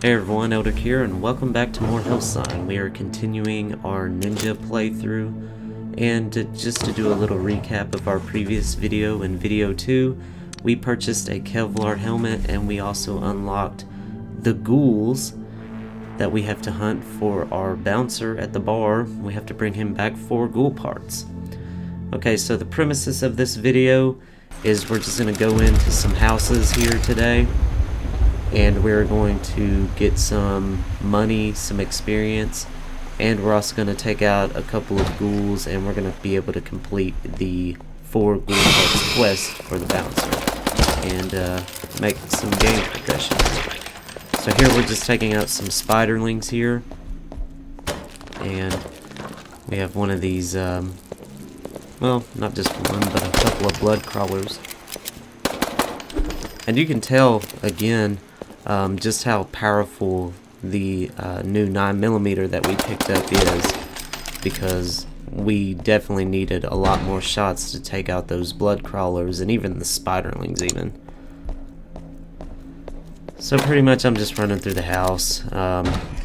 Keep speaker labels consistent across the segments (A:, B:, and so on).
A: Hey everyone, Eldrick here, and welcome back to more HellSign. We are continuing our ninja playthrough, and just to do a little recap of our previous video, in video 2, we purchased a Kevlar helmet, and we also unlocked the ghouls that we have to hunt for our bouncer at the bar. We have to bring him back 4 ghoul parts. Okay, so the premises of this video is we're just going to go into some houses here today, and we're going to get some money, some experience, and we're also going to take out a couple of ghouls, and we're going to be able to complete the 4 ghoul parts quest for the bouncer and make some game progression. So here we're just taking out some spiderlings here, and we have one of these, well, not just one, but a couple of blood crawlers. And you can tell, again, just how powerful the new 9mm that we picked up is, because we definitely needed a lot more shots to take out those blood crawlers and even the spiderlings even. So pretty much I'm just running through the house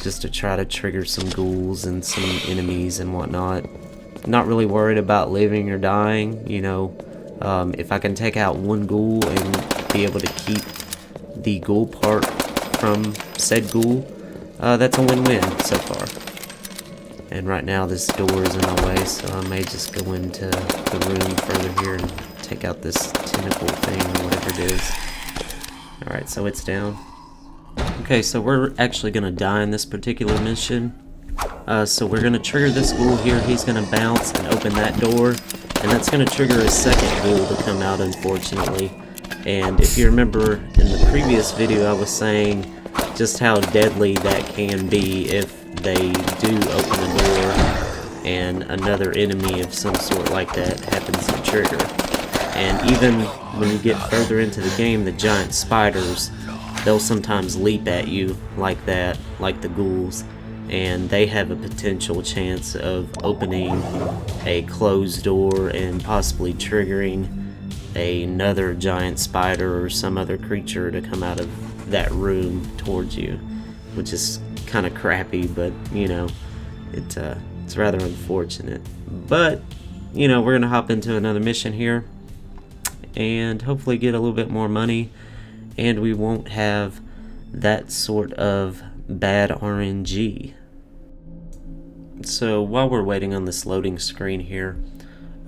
A: just to try to trigger some ghouls and some enemies and whatnot. Not really worried about living or dying, you know. If I can take out one ghoul and be able to keep the ghoul part from said ghoul, that's a win-win so far. And right now this door is in my way, so I may just go into the room further here and take out this tentacle thing or whatever it is. Alright, so it's down. Okay, so we're actually going to die in this particular mission. So we're going to trigger this ghoul here. He's going to bounce and open that door, and that's going to trigger a second ghoul to come out, unfortunately. And if you remember in the previous video, I was saying just how deadly that can be if they do open the door and another enemy of some sort like that happens to trigger. And even when you get further into the game, the giant spiders, they'll sometimes leap at you like that, like the ghouls, and they have a potential chance of opening a closed door and possibly triggering another giant spider or some other creature to come out of that room towards you, which is kind of crappy, but you know, it's rather unfortunate. But you know, we're gonna hop into another mission here and hopefully get a little bit more money, and we won't have that sort of bad RNG. So while we're waiting on this loading screen here,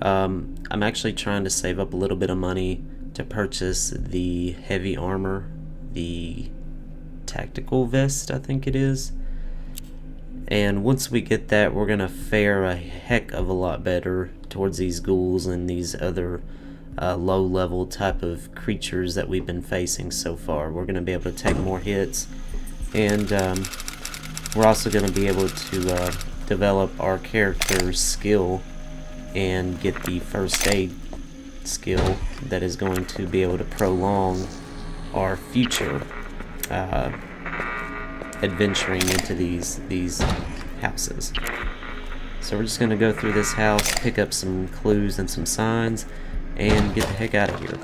A: I'm actually trying to save up a little bit of money to purchase the heavy armor, the tactical vest I think it is. And once we get that, we're gonna fare a heck of a lot better towards these ghouls and these other low level type of creatures that we've been facing so far. We're gonna be able to take more hits, and we're also gonna be able to develop our character's skill and get the first aid skill that is going to be able to prolong our future adventuring into these houses. So we're just going to go through this house, pick up some clues and some signs, and get the heck out of here.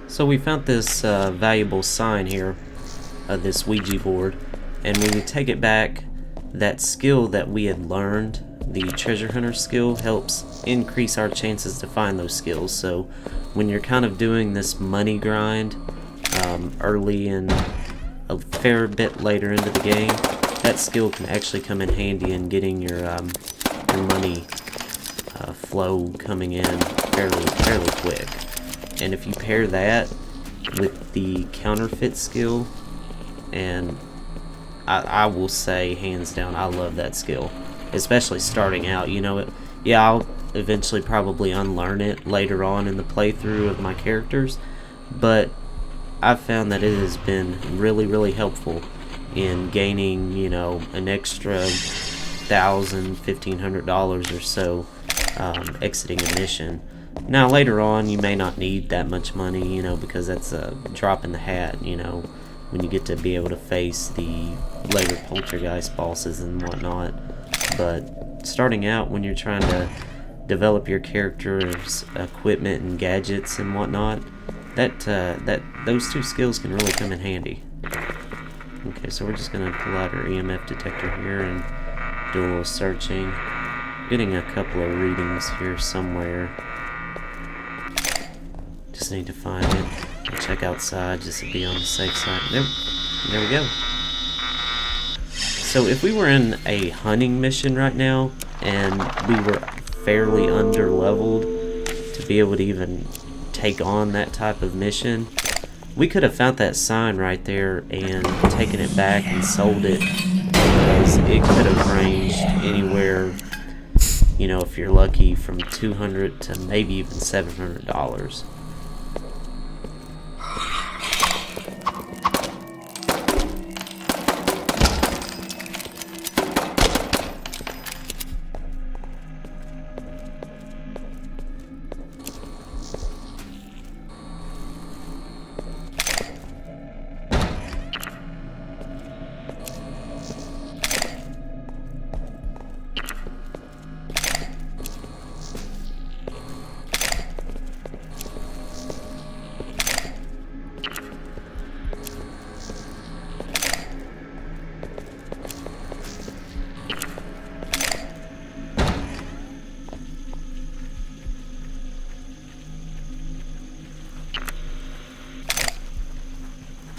A: So we found this valuable sign here, this Ouija board, and when we take it back, that skill that we had learned, the treasure hunter skill, helps increase our chances to find those skills. So when you're kind of doing this money grind early and a fair bit later into the game, that skill can actually come in handy in getting your money flow coming in fairly quick. And if you pair that with the counterfeit skill, and I will say hands down, I love that skill, especially starting out. You know, yeah, I'll eventually probably unlearn it later on in the playthrough of my characters, but I've found that it has been really helpful in gaining, you know, an extra $1,000, $1,500 or so exiting a mission. Now later on you may not need that much money, you know, because that's a drop in the hat, you know, when you get to be able to face the later poltergeist bosses and whatnot. But starting out, when you're trying to develop your character's equipment and gadgets and whatnot, those two skills can really come in handy. Okay, so we're just gonna pull out our EMF detector here and do a little searching. Getting a couple of readings here somewhere. Just need to find it. I'll check outside just to be on the safe side. There we go. So if we were in a hunting mission right now and we were fairly under leveled to be able to even take on that type of mission, we could have found that sign right there and taken it back and sold it, because it could have ranged anywhere, you know, if you're lucky, from $200 to maybe even $700.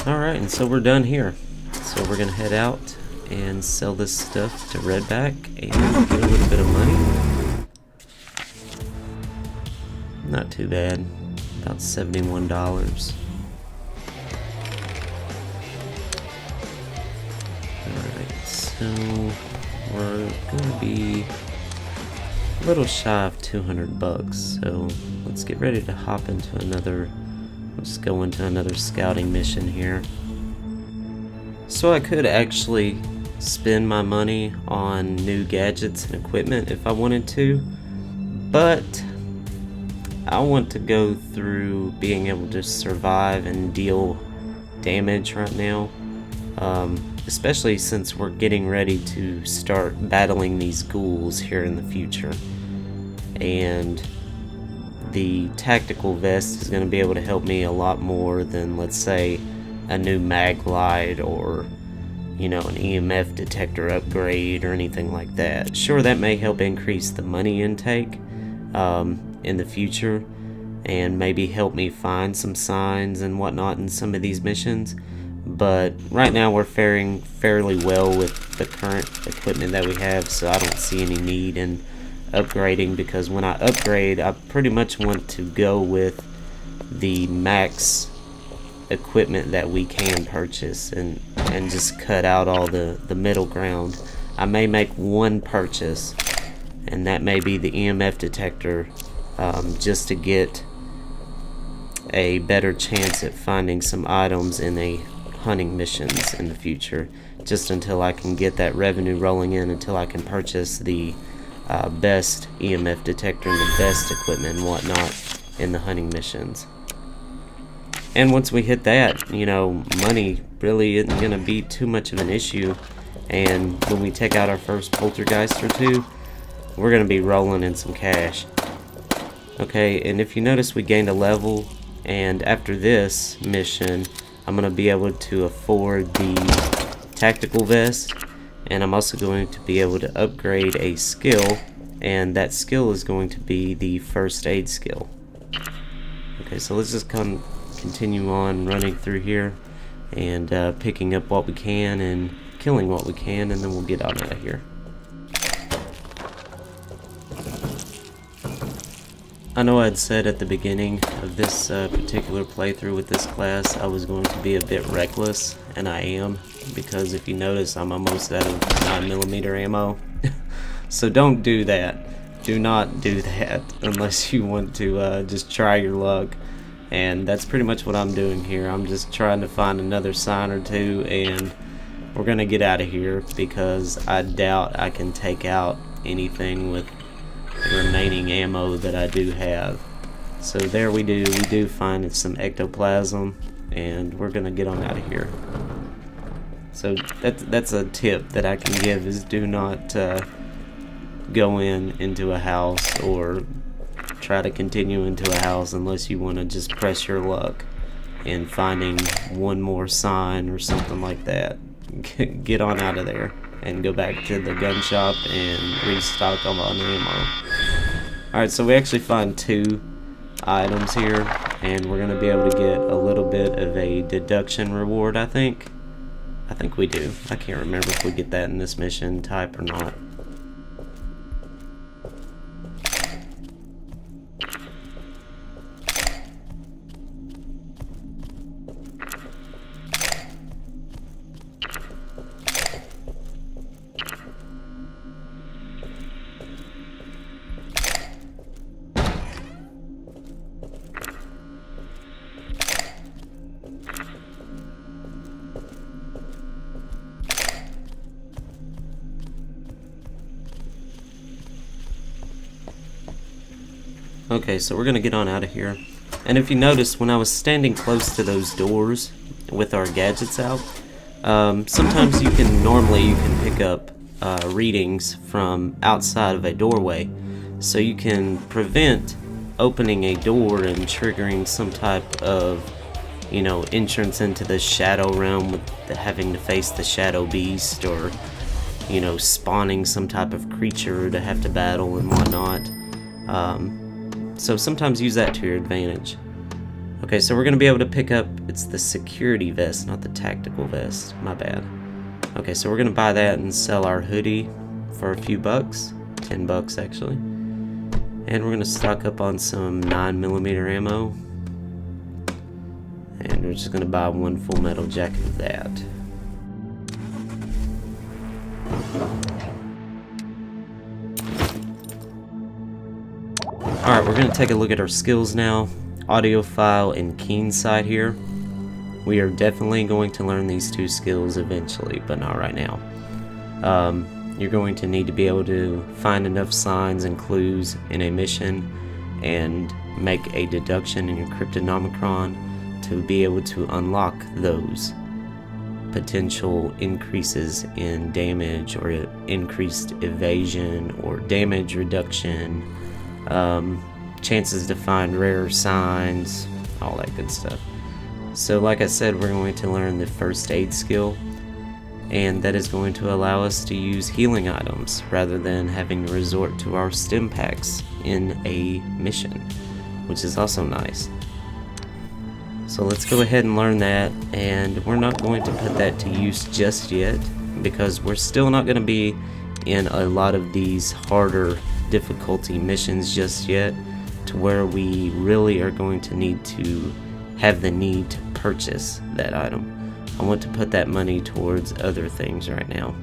A: Alright, and so we're done here. So we're going to head out and sell this stuff to Redback and get a little bit of money. Not too bad. About $71. Alright, so we're going to be a little shy of 200 bucks. So let's get ready to hop into another... Let's go into another scouting mission here. So I could actually spend my money on new gadgets and equipment if I wanted to, but I want to go through being able to survive and deal damage right now, especially since we're getting ready to start battling these ghouls here in the future. And the tactical vest is going to be able to help me a lot more than, let's say, a new mag light or, you know, an EMF detector upgrade or anything like that. Sure, that may help increase the money intake in the future and maybe help me find some signs and whatnot in some of these missions, but right now we're faring fairly well with the current equipment that we have, so I don't see any need in upgrading, because when I upgrade, I pretty much want to go with the max equipment that we can purchase and just cut out all the middle ground. I may make one purchase, and that may be the EMF detector, just to get a better chance at finding some items in a hunting missions in the future, just until I can get that revenue rolling in, until I can purchase the best EMF detector and the best equipment and whatnot in the hunting missions. And once we hit that, you know, money really isn't going to be too much of an issue, and when we take out our first poltergeist or two, we're going to be rolling in some cash. Okay, and if you notice, we gained a level, and after this mission I'm going to be able to afford the tactical vest, and I'm also going to be able to upgrade a skill, and that skill is going to be the first aid skill. Okay, so let's just continue on running through here and picking up what we can and killing what we can, and then we'll get out of here. I know I'd said at the beginning of this particular playthrough with this class I was going to be a bit reckless, and I am, because if you notice, I'm almost out of 9mm ammo. So don't do that. Do not do that unless you want to just try your luck. And that's pretty much what I'm doing here. I'm just trying to find another sign or two, and we're gonna get out of here, because I doubt I can take out anything with the remaining ammo that I do have. So there we do find some ectoplasm, and we're gonna get on out of here. So that's a tip that I can give, is do not go into a house or try to continue into a house unless you want to just press your luck in finding one more sign or something like that. Get on out of there and go back to the gun shop and restock on ammo. Alright, so we actually find 2 items here, and we're going to be able to get a little bit of a deduction reward, I think. I think we do. I can't remember if we get that in this mission type or not. Okay, so we're gonna get on out of here. And if you notice, when I was standing close to those doors with our gadgets out, sometimes you can pick up readings from outside of a doorway, so you can prevent opening a door and triggering some type of, you know, entrance into the shadow realm with having to face the shadow beast, or, you know, spawning some type of creature to have to battle and whatnot. So sometimes use that to your advantage. Okay, so we're going to be able to pick up, it's the security vest, not the tactical vest. My bad. Okay, so we're going to buy that and sell our hoodie for a few bucks. 10 bucks, actually. And we're going to stock up on some 9mm ammo. And we're just going to buy 1 full metal jacket of that. Alright, we're going to take a look at our skills now. Audiophile and keen sight here. We are definitely going to learn these 2 skills eventually, but not right now. You're going to need to be able to find enough signs and clues in a mission and make a deduction in your cryptonomicron to be able to unlock those potential increases in damage, or increased evasion, or damage reduction, chances to find rare signs, all that good stuff. So like I said, we're going to learn the first aid skill, and that is going to allow us to use healing items rather than having to resort to our stim packs in a mission, which is also nice. So let's go ahead and learn that, and we're not going to put that to use just yet because we're still not going to be in a lot of these harder difficulty missions just yet, to where we really are going to need to have the need to purchase that item. I want to put that money towards other things right now.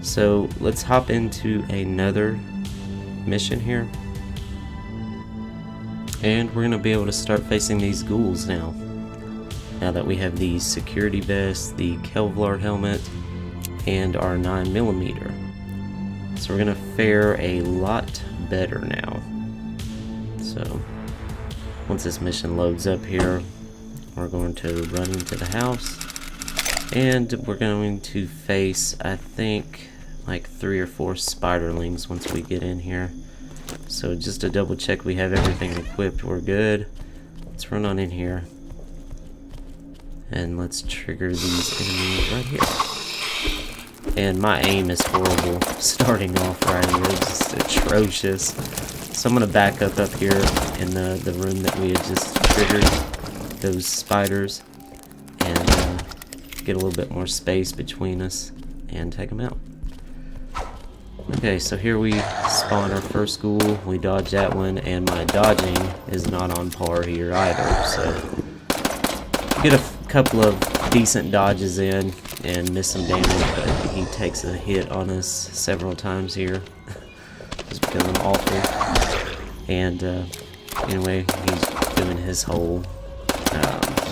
A: So let's hop into another mission here, and we're going to be able to start facing these ghouls now that we have the security vest, the Kevlar helmet, and our 9mm. So we're going to fare a lot better now. So once this mission loads up here, we're going to run into the house, and we're going to face, I think, like 3 or 4 spiderlings once we get in here. So just to double check we have everything equipped, we're good. Let's run on in here, and let's trigger these enemies right here. And my aim is horrible starting off right here, it's just atrocious. So I'm going to back up here in the room that we had just triggered those spiders, and get a little bit more space between us and take them out. Okay, so here we spawn our first ghoul, we dodge that one, and my dodging is not on par here either, so get a couple of decent dodges in and miss some damage, but he takes a hit on us several times here just because I'm awful. And anyway, he's doing his whole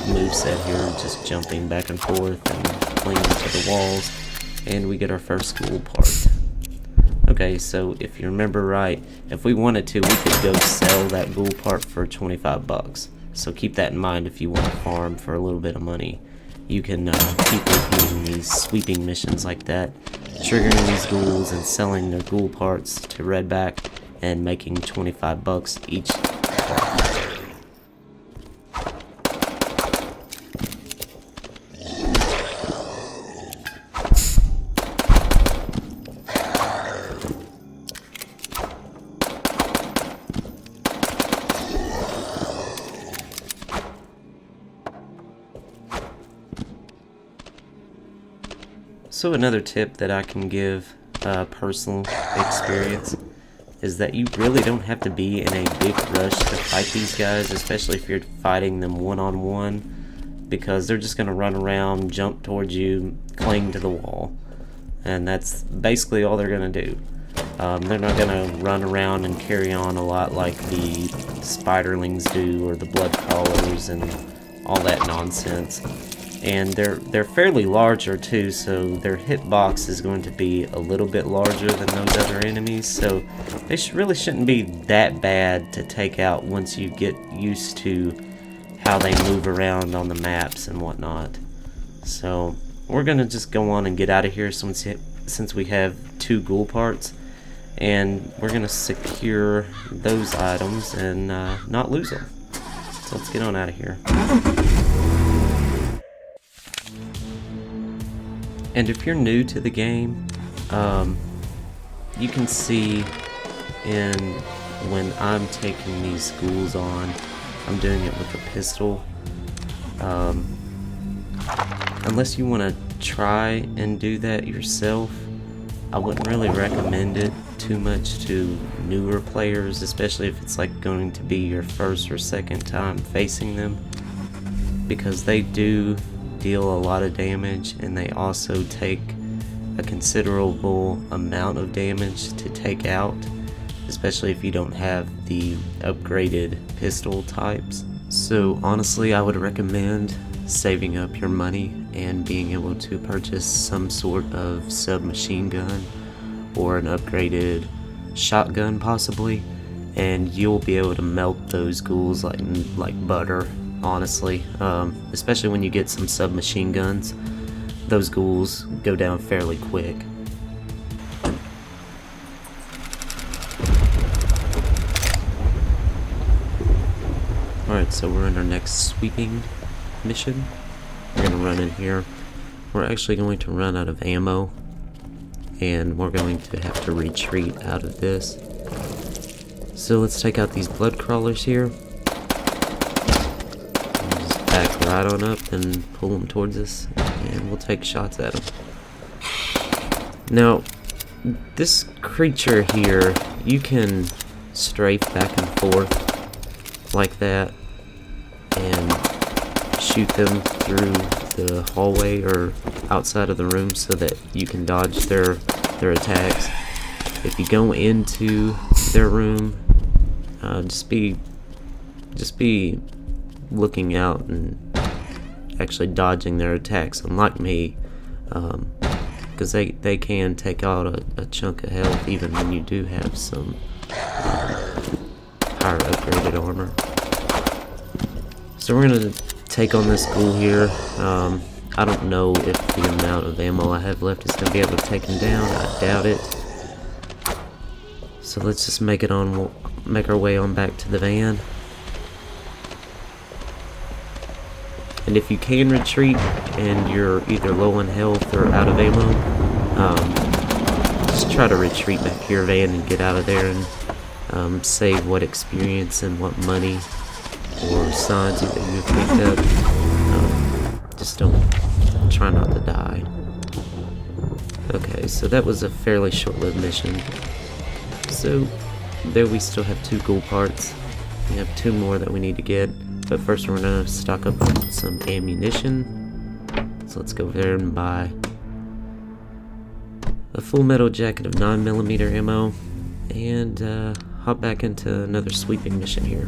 A: moveset here, just jumping back and forth and clinging to the walls, and we get our first ghoul part. Okay, so if you remember right, if we wanted to, we could go sell that ghoul part for 25 bucks. So keep that in mind if you want to farm for a little bit of money. You can keep repeating these sweeping missions like that, triggering these ghouls and selling their ghoul parts to Redback and making 25 bucks each. So another tip that I can give personal experience is that you really don't have to be in a big rush to fight these guys, especially if you're fighting them one-on-one, because they're just going to run around, jump towards you, cling to the wall, and that's basically all they're going to do. They're not going to run around and carry on a lot like the spiderlings do, or the blood crawlers and all that nonsense. And they're fairly larger too, so their hitbox is going to be a little bit larger than those other enemies, so they really shouldn't be that bad to take out once you get used to how they move around on the maps and whatnot. So we're gonna just go on and get out of here since we have 2 ghoul parts, and we're gonna secure those items and not lose them. So let's get on out of here. And if you're new to the game, you can see when I'm taking these ghouls on, I'm doing it with a pistol. Unless you want to try and do that yourself, I wouldn't really recommend it too much to newer players, especially if it's like going to be your first or second time facing them, because they do deal a lot of damage, and they also take a considerable amount of damage to take out, especially if you don't have the upgraded pistol types. So honestly, I would recommend saving up your money and being able to purchase some sort of submachine gun or an upgraded shotgun possibly, and you'll be able to melt those ghouls like butter. Honestly, especially when you get some submachine guns, those ghouls go down fairly quick. Alright, so we're in our next sweeping mission. We're going to run in here. We're actually going to run out of ammo, and we're going to have to retreat out of this. So let's take out these blood crawlers here. Back right on up and pull them towards us, and we'll take shots at them. Now, this creature here, you can strafe back and forth like that and shoot them through the hallway or outside of the room so that you can dodge their attacks. If you go into their room, just be looking out and actually dodging their attacks, unlike me, because they can take out a chunk of health even when you do have some higher upgraded armor. So we're gonna take on this ghoul here. I don't know if the amount of ammo I have left is gonna be able to take him down. I doubt it. So let's just make our way on back to the van. And if you can retreat and you're either low on health or out of ammo, just try to retreat back to your van and get out of there and save what experience and what money or signs that you've picked up. Just try not to die. Okay, so that was a fairly short-lived mission. So there we still have 2 ghoul parts. We have 2 more that we need to get. But first we're going to stock up on some ammunition. So let's go over there and buy a full metal jacket of 9mm ammo. And hop back into another sweeping mission here.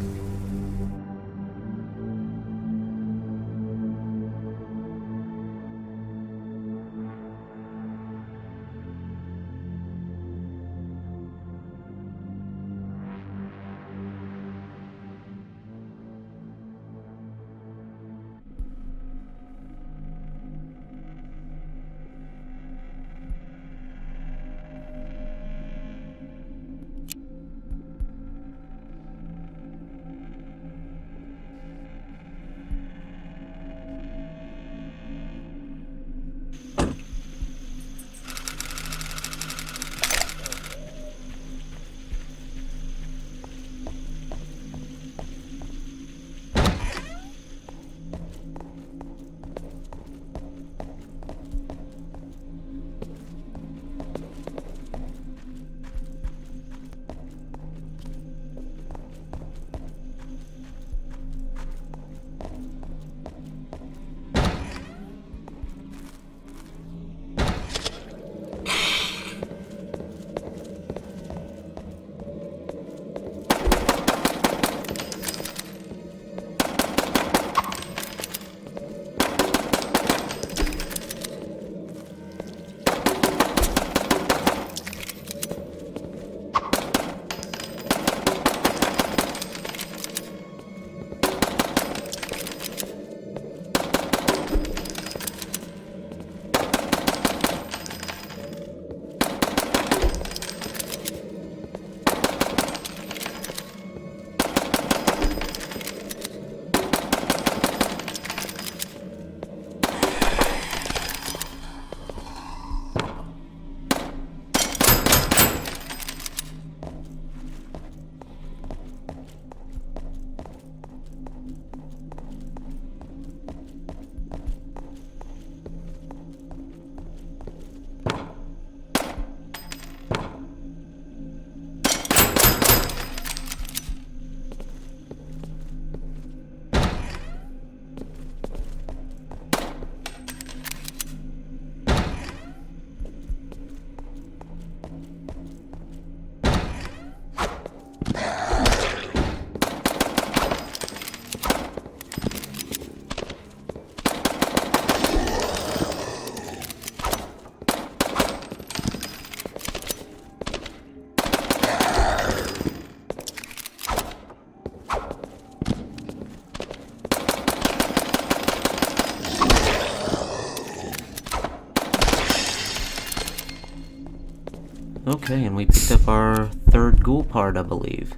A: Okay, and we picked up our third ghoul part, I believe.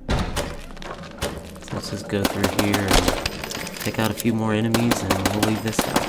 A: So let's just go through here and take out a few more enemies and we'll leave this house.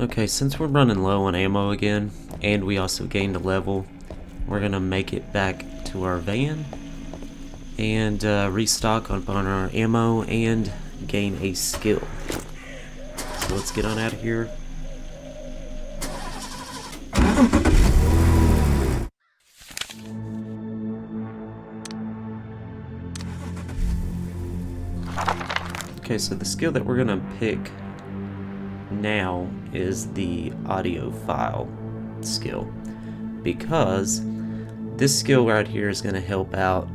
A: Okay, since we're running low on ammo again, and we also gained a level, we're gonna make it back to our van and restock on our ammo and gain a skill. So let's get on out of here. Okay, so the skill that we're gonna pick now is the audiophile skill, because this skill right here is going to help out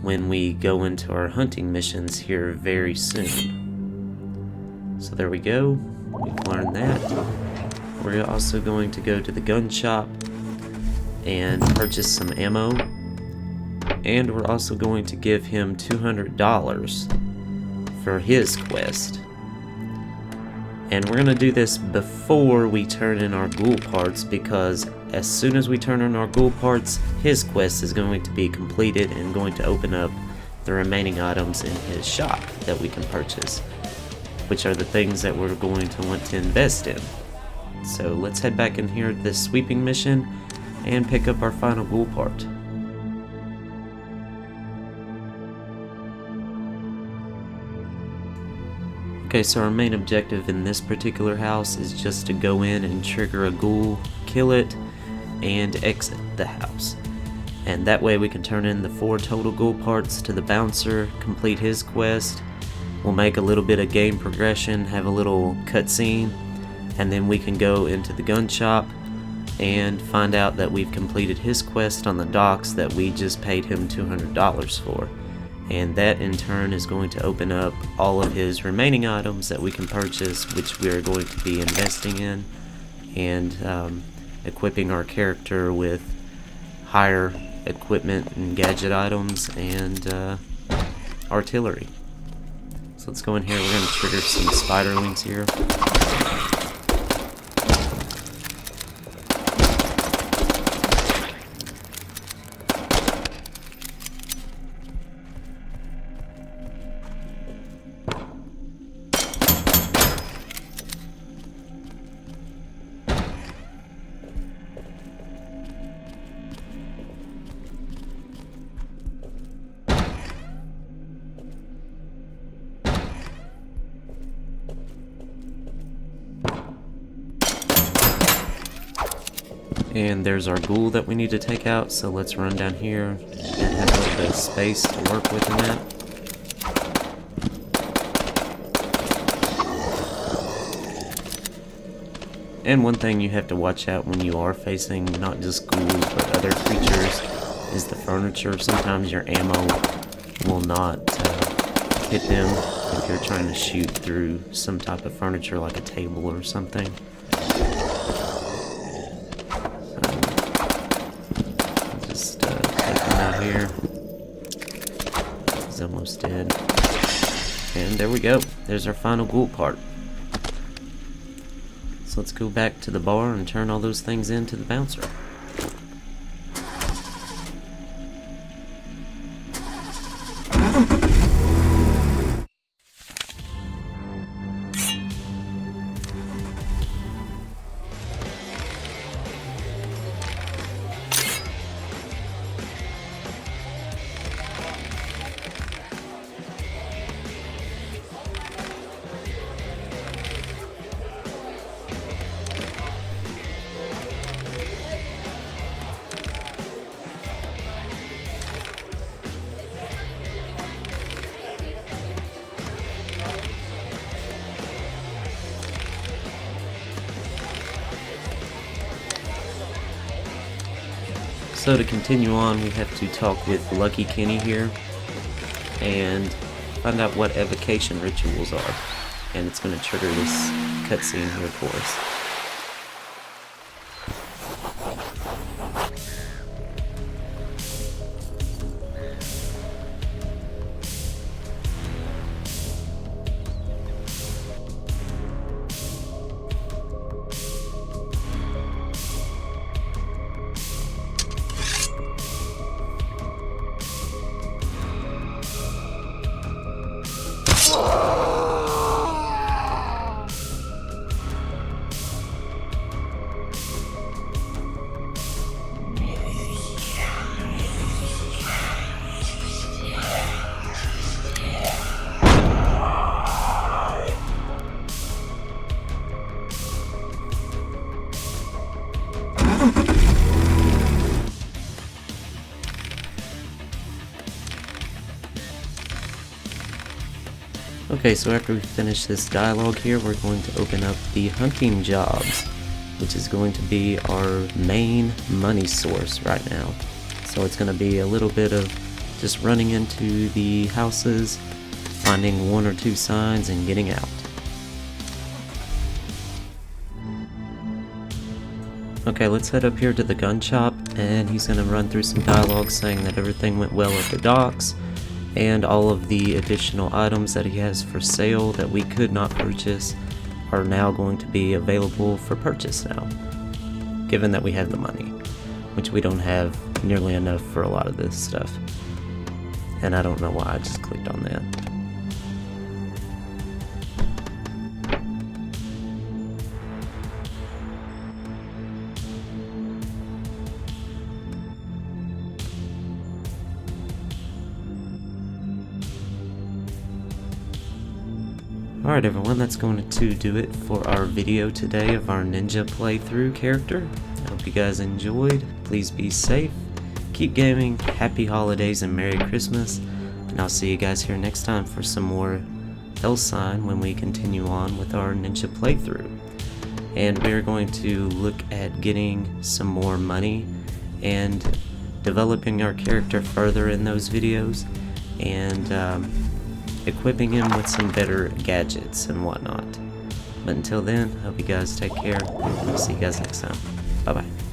A: when we go into our hunting missions here very soon. So there we go, we've learned that. We're also going to go to the gun shop and purchase some ammo, and we're also going to give him $200 for his quest. And we're going to do this before we turn in our ghoul parts, because as soon as we turn in our ghoul parts, his quest is going to be completed and going to open up the remaining items in his shop that we can purchase, which are the things that we're going to want to invest in. So let's head back in here to this sweeping mission and pick up our final ghoul part. Okay, so our main objective in this particular house is just to go in and trigger a ghoul, kill it, and exit the house. And that way we can turn in the 4 total ghoul parts to the bouncer, complete his quest, we'll make a little bit of game progression, have a little cutscene, and then we can go into the gun shop and find out that we've completed his quest on the docks that we just paid him $200 for. And that in turn is going to open up all of his remaining items that we can purchase, which we are going to be investing in and equipping our character with higher equipment and gadget items and artillery. So let's go in here, we're going to trigger some spiderlings here. And there's our ghoul that we need to take out, so let's run down here and have a little bit of space to work with in that. And one thing you have to watch out when you are facing not just ghouls but other creatures is the furniture. Sometimes your ammo will not hit them if you're trying to shoot through some type of furniture like a table or something. Here. He's almost dead. And there we go. There's our final ghoul part. So let's go back to the bar and turn all those things into the bouncer. So to continue on, we have to talk with Lucky Kenny here and find out what evocation rituals are, and it's going to trigger this cutscene here for us. Okay, so after we finish this dialogue here, we're going to open up the hunting jobs, which is going to be our main money source right now. So it's going to be a little bit of just running into the houses, finding 1 or 2 signs, and getting out. Okay, let's head up here to the gun shop, and he's going to run through some dialogue saying that everything went well at the docks, and all of the additional items that he has for sale that we could not purchase are now going to be available for purchase now, given that we have the money, which we don't have nearly enough for a lot of this stuff. And I don't know why I just clicked on that. Alright everyone, that's going to do it for our video today of our ninja playthrough character. I hope you guys enjoyed. Please be safe, keep gaming, happy holidays and Merry Christmas, and I'll see you guys here next time for some more HellSign when we continue on with our ninja playthrough. And we're going to look at getting some more money and developing our character further in those videos, and equipping him with some better gadgets and whatnot. But until then, I hope you guys take care. I'll see you guys next time. Bye bye.